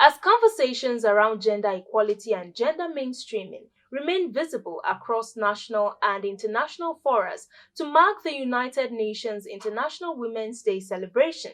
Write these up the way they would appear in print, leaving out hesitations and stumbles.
as conversations around gender equality and gender mainstreaming remain visible across national and international forums to mark the United Nations International Women's Day celebration.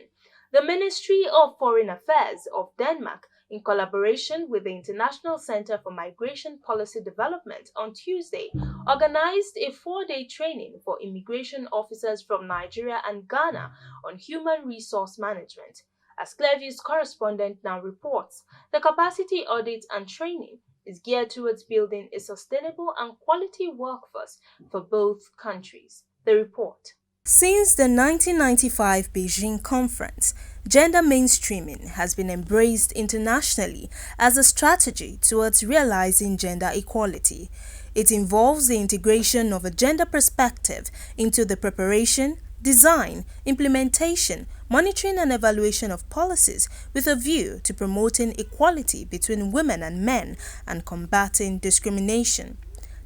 The Ministry of Foreign Affairs of Denmark, in collaboration with the International Center for Migration Policy Development on Tuesday, organized a 4-day training for immigration officers from Nigeria and Ghana on human resource management. As Clearview's correspondent now reports, the capacity audit and training is geared towards building a sustainable and quality workforce for both countries. The report. Since the 1995 Beijing Conference, gender mainstreaming has been embraced internationally as a strategy towards realizing gender equality. It involves the integration of a gender perspective into the preparation, design, implementation, monitoring and evaluation of policies with a view to promoting equality between women and men and combating discrimination.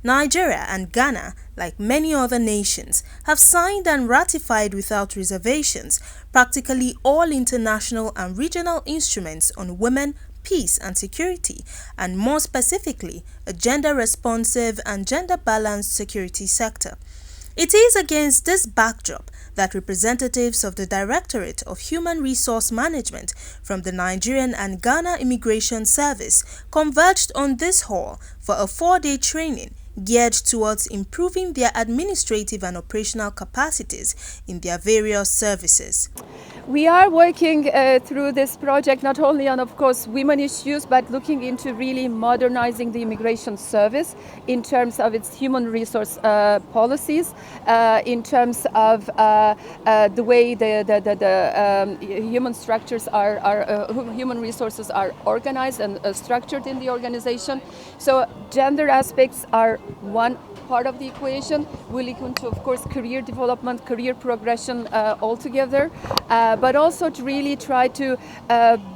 Nigeria and Ghana, like many other nations, have signed and ratified without reservations practically all international and regional instruments on women, peace and security, and more specifically, a gender-responsive and gender-balanced security sector. It is against this backdrop that representatives of the Directorate of Human Resource Management from the Nigerian and Ghana Immigration Service converged on this hall for a 4-day training geared towards improving their administrative and operational capacities in their various services. We are working through this project not only on, of course, women issues, but looking into really modernizing the immigration service in terms of its human resource policies, in terms of the way the human structures human resources are organized and structured in the organization. So gender aspects are one part of the equation. We look into, of course, career development, career progression altogether, but also to really try to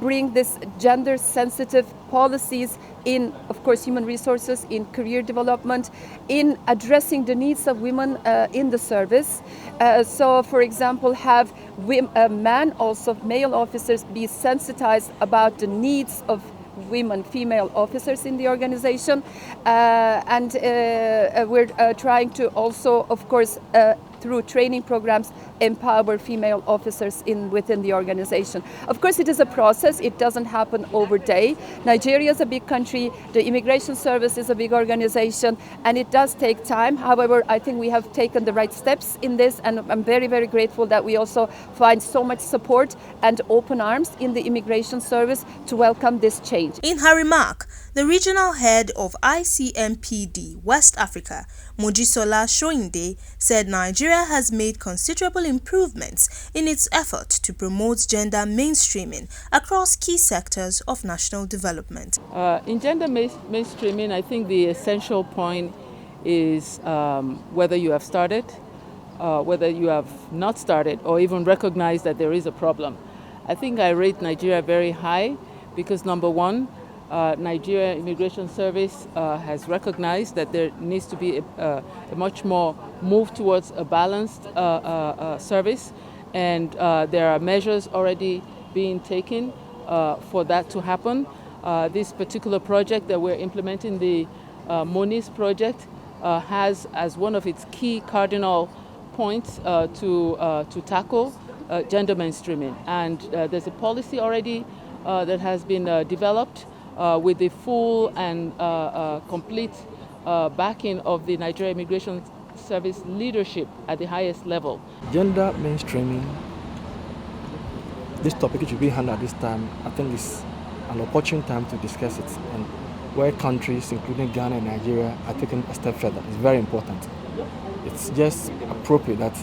bring this gender-sensitive policies in, of course, human resources, in career development, in addressing the needs of women in the service. So, for example, have men, also male officers, be sensitized about the needs of women, female officers in the organization, and we're trying to also, of course, through training programs, empower female officers within the organization. Of course, it is a process. It doesn't happen overnight. Nigeria is a big country. The Immigration Service is a big organization, and it does take time. However, I think we have taken the right steps in this, and I'm very, very grateful that we also find so much support and open arms in the Immigration Service to welcome this change. In her remark, the regional head of Icmpd West Africa, Mojisola Soyinde, said Nigeria has made considerable improvements in its effort to promote gender mainstreaming across key sectors of national development. In gender mainstreaming, I think the essential point is whether you have started, whether you have not started, or even recognized that there is a problem. I think I rate Nigeria very high because, number one, Nigeria Immigration Service has recognized that there needs to be a much more move towards a balanced service, and there are measures already being taken for that to happen. This particular project that we're implementing, the MONIS project, has as one of its key cardinal points to tackle gender mainstreaming, and there's a policy already that has been developed with the full and complete backing of the Nigeria Immigration Service leadership at the highest level. Gender mainstreaming, this topic should be handled at this time. I think it's an opportune time to discuss it, and where countries, including Ghana and Nigeria, are taking a step further. It's very important. It's just appropriate that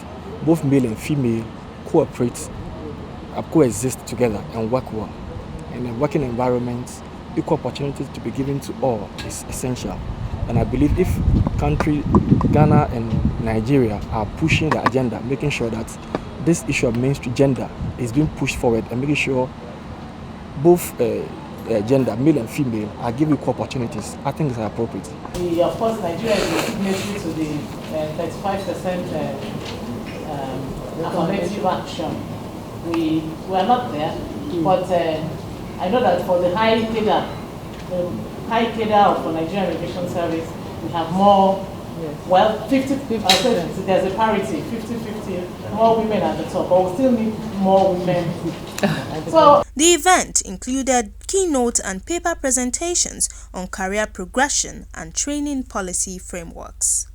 both male and female cooperate, coexist together and work well. In a working environment, equal opportunities to be given to all is essential. And I believe if country, Ghana and Nigeria are pushing the agenda, making sure that this issue of mainstream gender is being pushed forward and making sure both gender, male and female, are given equal opportunities, I think it's appropriate. Of course, Nigeria is a signatory to the 35% affirmative action. We are not there, but I know that for the high cadre of the Nigerian Immigration Service, we have more, well, 50%, there's a parity, 50-50, more women at the top, but we still need more women. So the event included keynote and paper presentations on career progression and training policy frameworks.